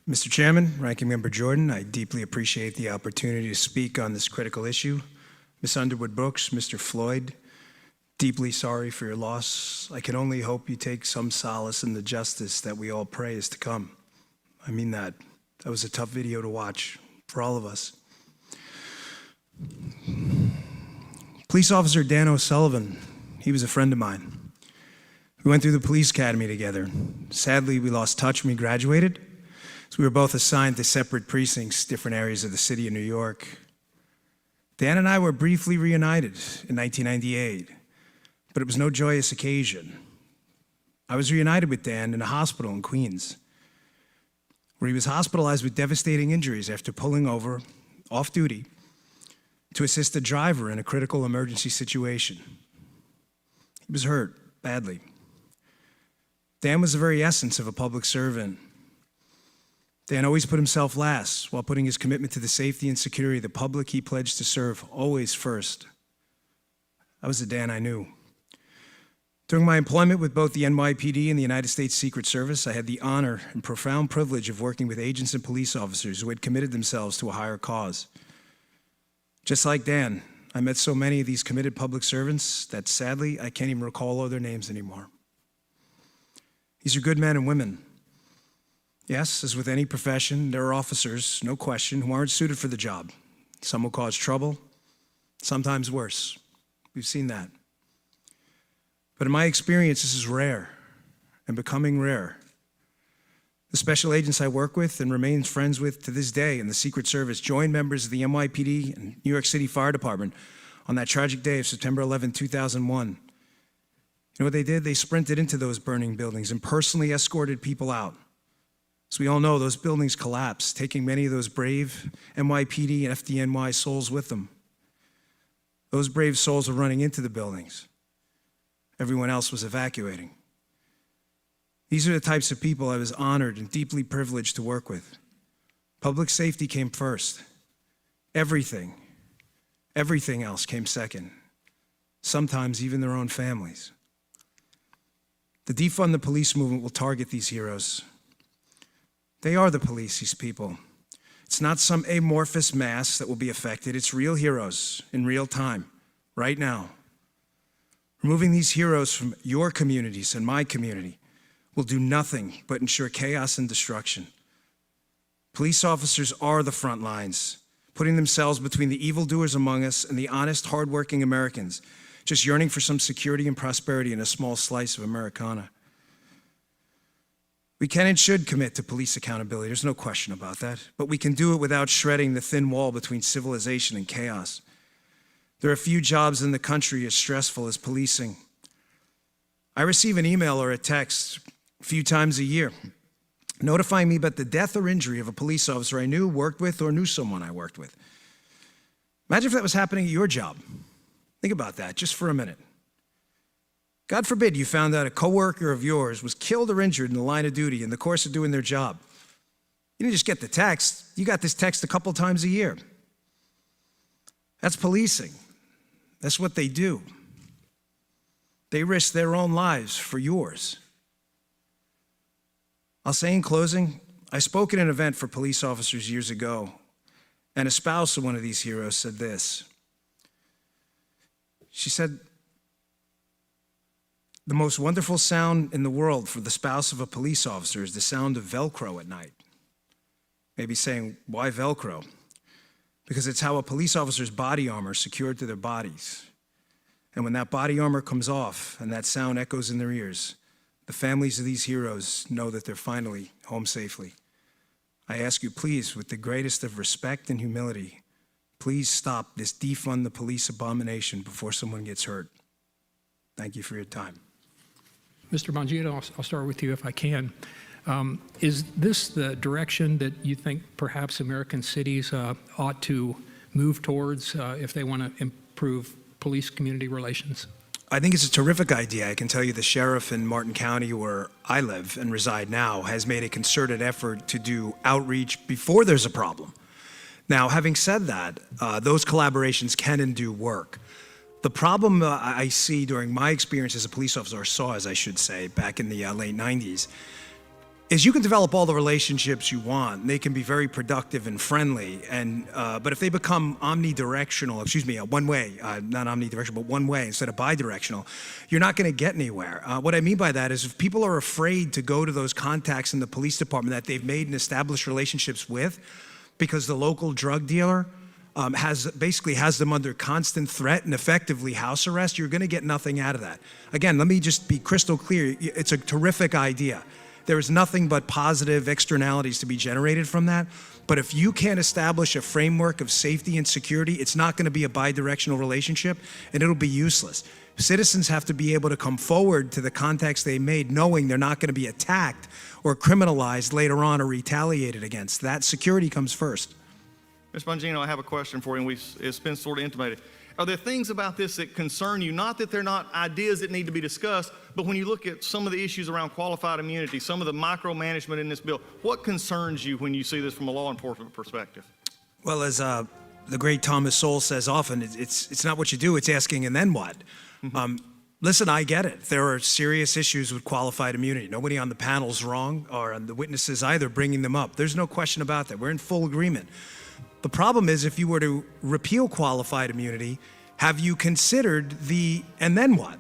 Mr. Chairman, Ranking Member Jordan, I deeply appreciate the opportunity to speak on this critical issue. Ms. Underwood Brooks, Mr. Floyd, deeply sorry for your loss. I can only hope you take some solace in the justice that we all pray is to come. I mean that. That was a tough video to watch for all of us. Police Officer Dan O'Sullivan, he was a friend of mine. We went through the police academy together. Sadly, we lost touch when we graduated, so we were both assigned to separate precincts, different areas of the city of New York. Dan and I were briefly reunited in 1998, but it was no joyous occasion. I was reunited with Dan in a hospital in Queens, where he was hospitalized with devastating injuries after pulling over, off duty, to assist a driver in a critical emergency situation. He was hurt badly. Dan was the very essence of a public servant. Dan always put himself last while putting his commitment to the safety and security of the public he pledged to serve always first. That was the Dan I knew. During my employment with both the NYPD and the United States Secret Service, I had the honor and profound privilege of working with agents and police officers who had committed themselves to a higher cause. Just like Dan, I met so many of these committed public servants that sadly, I can't even recall all their names anymore. These are good men and women. Yes, as with any profession, there are officers, no question, who aren't suited for the job. Some will cause trouble, sometimes worse. We've seen that. But in my experience, this is rare and becoming rare. The special agents I work with and remain friends with to this day in the Secret Service joined members of the NYPD and New York City Fire Department on that tragic day of September 11, 2001. You know what they did? They sprinted into those burning buildings and personally escorted people out. As we all know, those buildings collapsed, taking many of those brave NYPD and FDNY souls with them. Those brave souls were running into the buildings. Everyone else was evacuating. These are the types of people I was honored and deeply privileged to work with. Public safety came first. Everything else came second. Sometimes even their own families. The Defund the Police movement will target these heroes. They are the police, these people. It's not some amorphous mass that will be affected. It's real heroes in real time, right now. Removing these heroes from your communities and my community will do nothing but ensure chaos and destruction. Police officers are the front lines, putting themselves between the evildoers among us and the honest, hardworking Americans, just yearning for some security and prosperity in a small slice of Americana. We can and should commit to police accountability, there's no question about that, but we can do it without shredding the thin wall between civilization and chaos. There are few jobs in the country as stressful as policing. I receive an email or a text a few times a year notifying me about the death or injury of a police officer I knew, worked with, or knew someone I worked with. Imagine if that was happening at your job. Think about that just for a minute. God forbid you found out a coworker of yours was killed or injured in the line of duty in the course of doing their job. You didn't just get the text, you got this text a couple times a year. That's policing. That's what they do. They risk their own lives for yours. I'll say in closing, I spoke at an event for police officers years ago, and a spouse of one of these heroes said this. She said, the most wonderful sound in the world for the spouse of a police officer is the sound of Velcro at night. Maybe saying, why Velcro? Because it's how a police officer's body armor is secured to their bodies. And when that body armor comes off and that sound echoes in their ears, the families of these heroes know that they're finally home safely. I ask you, please, with the greatest of respect and humility, please stop this defund the police abomination before someone gets hurt. Thank you for your time. Mr. Bongino, I'll start with you if I can. Is this the direction that you think perhaps American cities ought to move towards if they want to improve police-community relations? I think it's a terrific idea. I can tell you the sheriff in Martin County, where I live and reside now, has made a concerted effort to do outreach before there's a problem. Now, having said that, those collaborations can and do work. The problem I see during my experience as a police officer, or saw as I should say, back in the late 90s, is you can develop all the relationships you want. They can be very productive and friendly, but if they become omnidirectional, one way, not omnidirectional, but one way instead of bidirectional, you're not going to get anywhere. What I mean by that is if people are afraid to go to those contacts in the police department that they've made and established relationships with, because the local drug dealer has them under constant threat and effectively house arrest, you're going to get nothing out of that. Again, let me just be crystal clear. It's a terrific idea. There is nothing but positive externalities to be generated from that. But if you can't establish a framework of safety and security, it's not going to be a bidirectional relationship, and it'll be useless. Citizens have to be able to come forward to the contacts they made knowing they're not going to be attacked or criminalized later on or retaliated against. That security comes first. Mr. Bongino, I have a question for you, and it's been sort of intimated. Are there things about this that concern you? Not that they're not ideas that need to be discussed, but when you look at some of the issues around qualified immunity, some of the micromanagement in this bill, what concerns you when you see this from a law enforcement perspective? Well, as the great Thomas Sowell says often, it's not what you do, it's asking and then what. Listen, I get it. There are serious issues with qualified immunity. Nobody on the panel's wrong, or on the witnesses either, bringing them up. There's no question about that. We're in full agreement. The problem is, if you were to repeal qualified immunity, have you considered and then what?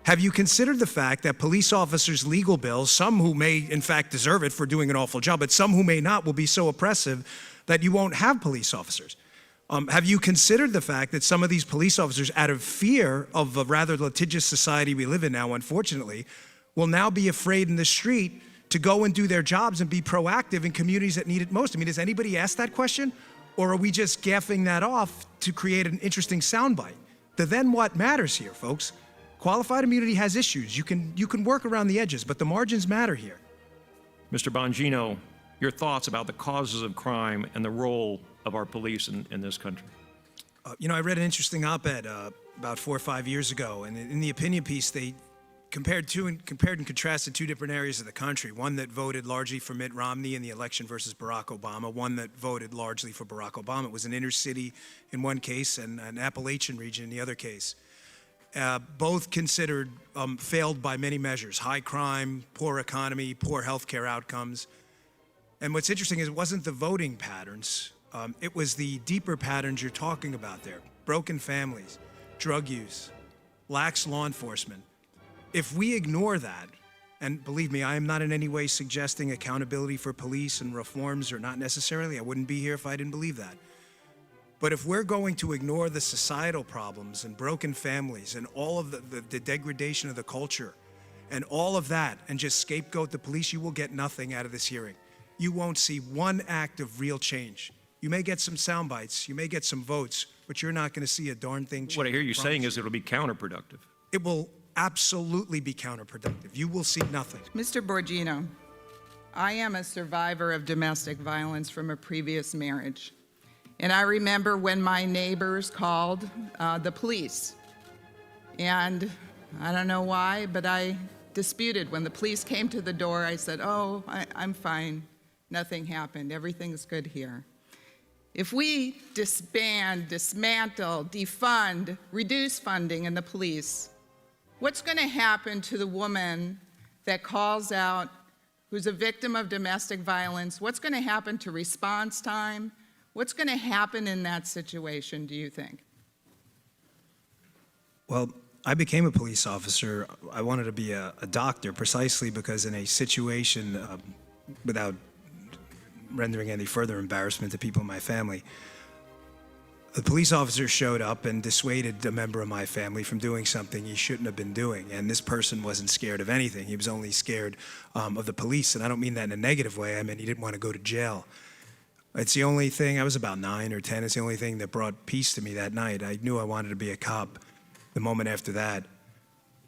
Have you considered the fact that police officers' legal bills, some who may in fact deserve it for doing an awful job, but some who may not, will be so oppressive that you won't have police officers? Have you considered the fact that some of these police officers, out of fear of a rather litigious society we live in now, unfortunately, will now be afraid in the street to go and do their jobs and be proactive in communities that need it most? I mean, has anybody asked that question? Or are we just gaffing that off to create an interesting soundbite? The then what matters here, folks. Qualified immunity has issues. You can work around the edges, but the margins matter here. Mr. Bongino, your thoughts about the causes of crime and the role of our police in this country? I read an interesting op-ed about 4 or 5 years ago, and in the opinion piece, they compared and contrasted two different areas of the country. One that voted largely for Mitt Romney in the election versus Barack Obama. One that voted largely for Barack Obama. It was an inner city in one case and an Appalachian region in the other case. Both considered failed by many measures: high crime, poor economy, poor healthcare outcomes. And what's interesting is it wasn't the voting patterns. It was the deeper patterns you're talking about there. Broken families, drug use, lax law enforcement. If we ignore that, and believe me, I am not in any way suggesting accountability for police and reforms are not necessarily. I wouldn't be here if I didn't believe that. But if we're going to ignore the societal problems and broken families and all of the degradation of the culture and all of that and just scapegoat the police, you will get nothing out of this hearing. You won't see one act of real change. You may get some sound bites, you may get some votes, but you're not going to see a darn thing change. What I hear you saying is it'll be counterproductive. It will absolutely be counterproductive. You will see nothing. Mr. Bongino, I am a survivor of domestic violence from a previous marriage. And I remember when my neighbors called the police. And I don't know why, but I disputed. When the police came to the door, I said, "Oh, I'm fine. Nothing happened. Everything's good here." If we disband, dismantle, defund, reduce funding in the police, what's going to happen to the woman that calls out who's a victim of domestic violence? What's going to happen to response time? What's going to happen in that situation, do you think? Well, I became a police officer. I wanted to be a doctor precisely because in a situation, without rendering any further embarrassment to people in my family, the police officer showed up and dissuaded a member of my family from doing something he shouldn't have been doing. And this person wasn't scared of anything. He was only scared of the police. And I don't mean that in a negative way. I mean, he didn't want to go to jail. It's the only thing, I was about 9 or 10, it's the only thing that brought peace to me that night. I knew I wanted to be a cop the moment after that.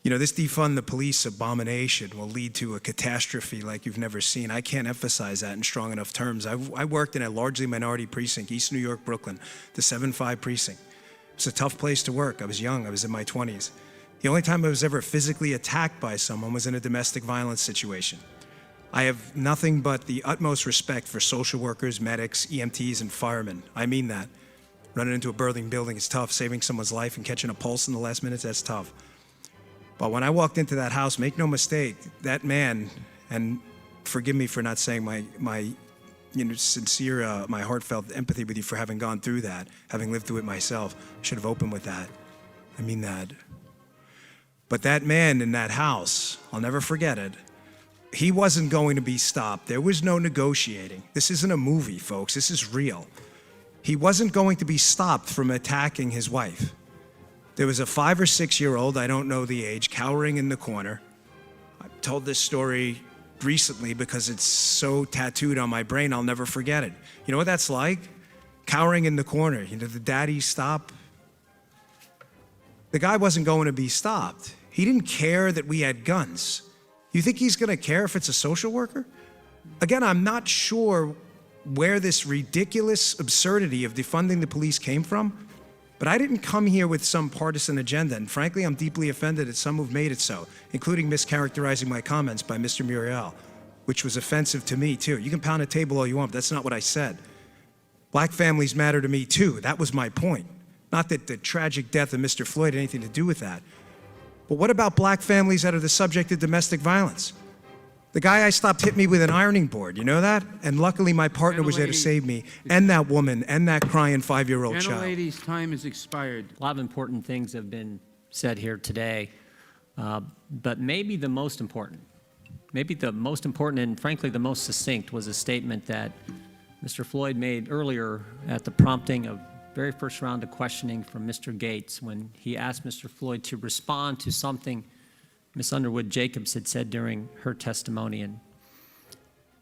This defund the police abomination will lead to a catastrophe like you've never seen. I can't emphasize that in strong enough terms. I worked in a largely minority precinct, East New York, Brooklyn, the 7-5 precinct. It's a tough place to work. I was young, I was in my 20s. The only time I was ever physically attacked by someone was in a domestic violence situation. I have nothing but the utmost respect for social workers, medics, EMTs, and firemen. I mean that. Running into a burning building is tough. Saving someone's life and catching a pulse in the last minutes, that's tough. But when I walked into that house, make no mistake, that man and forgive me for not saying my sincere, my heartfelt empathy with you for having gone through that, having lived through it myself. I should have opened with that. I mean that. But that man in that house, I'll never forget it, he wasn't going to be stopped. There was no negotiating. This isn't a movie, folks. This is real. He wasn't going to be stopped from attacking his wife. There was a 5 or 6 year old, I don't know the age, cowering in the corner. I've told this story recently because it's so tattooed on my brain, I'll never forget it. You know what that's like? Cowering in the corner. You know, the daddy stop. The guy wasn't going to be stopped. He didn't care that we had guns. You think he's going to care if it's a social worker? Again, I'm not sure where this ridiculous absurdity of defunding the police came from, but I didn't come here with some partisan agenda, and frankly, I'm deeply offended at some who've made it so, including mischaracterizing my comments by Mr. Muriel, which was offensive to me, too. You can pound a table all you want, but that's not what I said. Black families matter to me, too. That was my point. Not that the tragic death of Mr. Floyd had anything to do with that. But what about black families that are the subject of domestic violence? The guy I stopped hit me with an ironing board, you know that? And luckily my partner was there to save me, and that woman, and that crying 5-year-old child. Lady's time has expired. A lot of important things have been said here today, but maybe the most important and frankly the most succinct was a statement that Mr. Floyd made earlier at the prompting of very first round of questioning from Mr. Gates when he asked Mr. Floyd to respond to something Ms. Underwood Jacobs had said during her testimony. And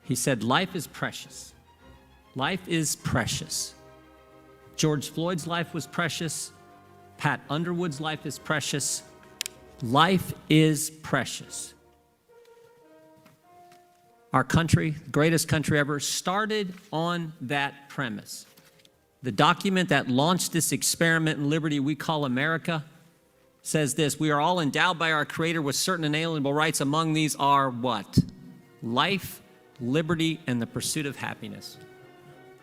he said, life is precious. Life is precious. George Floyd's life was precious. Pat Underwood's life is precious. Life is precious. Our country, the greatest country ever, started on that premise. The document that launched this experiment in liberty we call America says this: we are all endowed by our Creator with certain inalienable rights. Among these are what? Life, liberty, and the pursuit of happiness.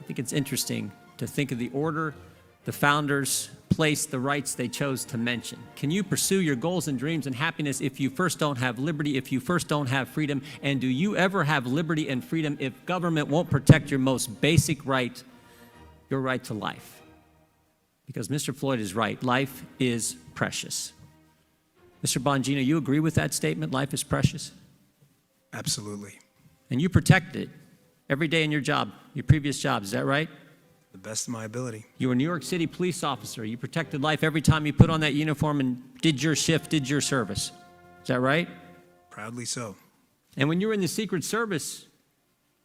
I think it's interesting to think of the order the founders placed the rights they chose to mention. Can you pursue your goals and dreams and happiness if you first don't have liberty, if you first don't have freedom? And do you ever have liberty and freedom if government won't protect your most basic right, your right to life? Because Mr. Floyd is right. Life is precious. Mr. Bongino, you agree with that statement? Life is precious? Absolutely. And you protected it every day in your job, your previous job. Is that right? The best of my ability. You were a New York City police officer. You protected life every time you put on that uniform and did your shift, did your service. Is that right? Proudly so. And when you were in the Secret Service,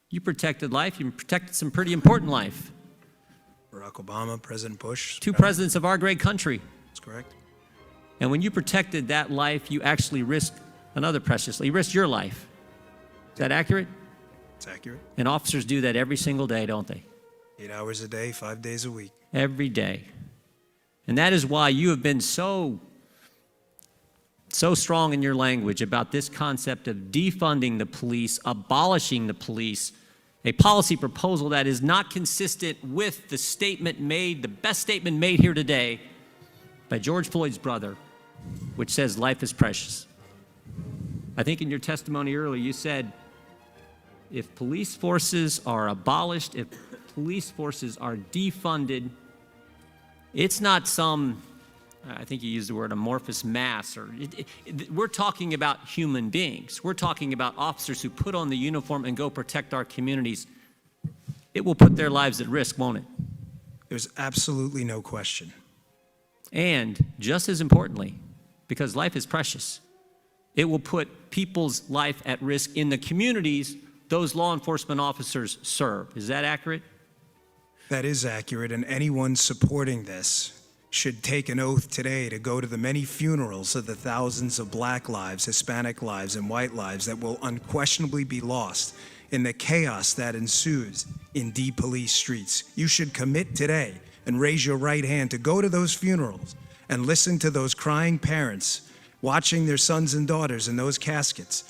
you protected life. You protected some pretty important life. Barack Obama, President Bush. Two presidents of our great country. That's correct. And when you protected that life, you actually risked another precious life. You risked your life. Is that accurate? It's accurate. And officers do that every single day, don't they? 8 hours a day, 5 days a week. Every day. And that is why you have been so strong in your language about this concept of defunding the police, abolishing the police, a policy proposal that is not consistent with the statement made, the best statement made here today by George Floyd's brother, which says life is precious. I think in your testimony earlier you said, if police forces are abolished, if police forces are defunded, it's not some, I think you used the word amorphous mass, or we're talking about human beings. We're talking about officers who put on the uniform and go protect our communities. It will put their lives at risk, won't it? There's absolutely no question. And just as importantly, because life is precious, it will put people's life at risk in the communities those law enforcement officers serve. Is that accurate? That is accurate, and anyone supporting this should take an oath today to go to the many funerals of the thousands of black lives, Hispanic lives, and white lives that will unquestionably be lost in the chaos that ensues in de-policed streets. You should commit today and raise your right hand to go to those funerals and listen to those crying parents watching their sons and daughters in those caskets.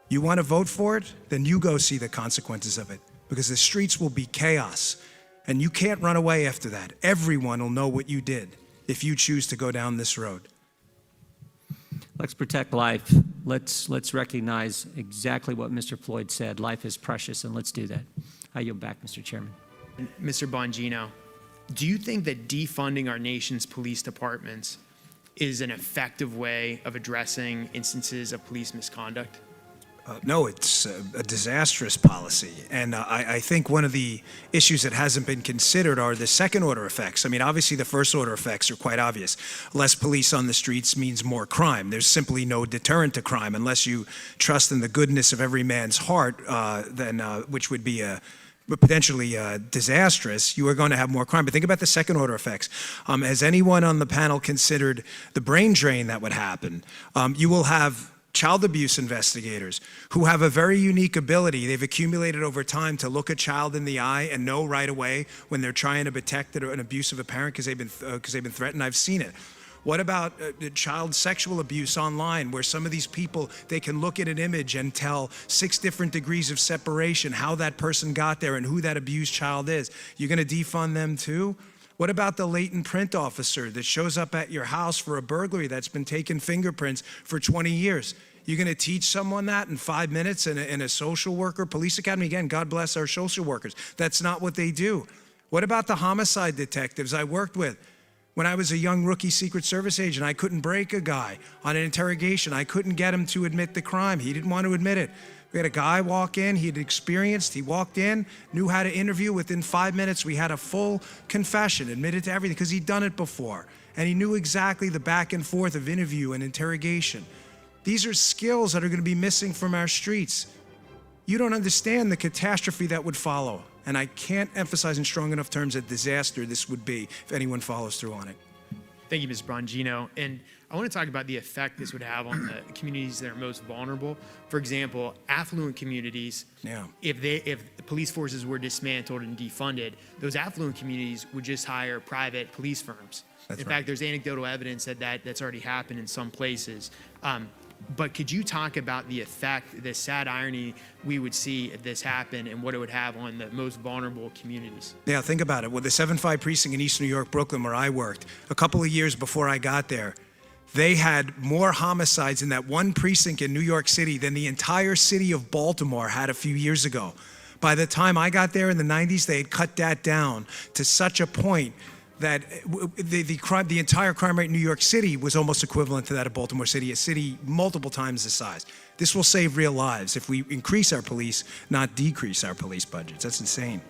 You want to vote for it? Then you go see the consequences of it, because the streets will be chaos, and you can't run away after that. Everyone will know what you did if you choose to go down this road. Let's protect life let's recognize exactly what Mr. Floyd said. Life is precious, and let's do that. I yield back, Mr. Chairman. Mr. Bongino, do you think that defunding our nation's police departments is an effective way of addressing instances of police misconduct? No, it's a disastrous policy. And I think one of the issues that hasn't been considered are the second order effects. I mean, obviously the first order effects are quite obvious. Less police on the streets means more crime. There's simply no deterrent to crime unless you trust in the goodness of every man's heart, which would be potentially disastrous. You are going to have more crime. But think about the second order effects. Has anyone on the panel considered the brain drain that would happen? You will have child abuse investigators who have a very unique ability. They've accumulated over time to look a child in the eye and know right away when they're trying to protect an abuse of a parent because they've been threatened. I've seen it. What about child sexual abuse online, where some of these people, they can look at an image and tell 6 different degrees of separation, how that person got there and who that abused child is? You're going to defund them too? What about the latent print officer that shows up at your house for a burglary that's been taking fingerprints for 20 years? You're going to teach someone that in 5 minutes in a social worker police academy? Again, God bless our social workers. That's not what they do. What about the homicide detectives I worked with? When I was a young rookie Secret Service agent, I couldn't break a guy on an interrogation. I couldn't get him to admit the crime. He didn't want to admit it. We had a guy walk in, he walked in, knew how to interview. Within 5 minutes, we had a full confession, admitted to everything, because he'd done it before. And he knew exactly the back and forth of interview and interrogation. These are skills that are going to be missing from our streets. You don't understand the catastrophe that would follow. And I can't emphasize in strong enough terms the disaster this would be if anyone follows through on it. Thank you, Mr. Bongino. And I want to talk about the effect this would have on the communities that are most vulnerable. For example, affluent communities, Yeah. if the police forces were dismantled and defunded, those affluent communities would just hire private police firms. That's in right. fact, there's anecdotal evidence that's already happened in some places. But could you talk about the effect, the sad irony we would see if this happened and what it would have on the most vulnerable communities? Yeah, think about it. With the 7-5 precinct in East New York, Brooklyn, where I worked, a couple of years before I got there, they had more homicides in that one precinct in New York City than the entire city of Baltimore had a few years ago. By the time I got there in the 90s, they had cut that down to such a point that the entire crime rate in New York City was almost equivalent to that of Baltimore City, a city multiple times the size. This will save real lives if we increase our police, not decrease our police budgets. That's insane.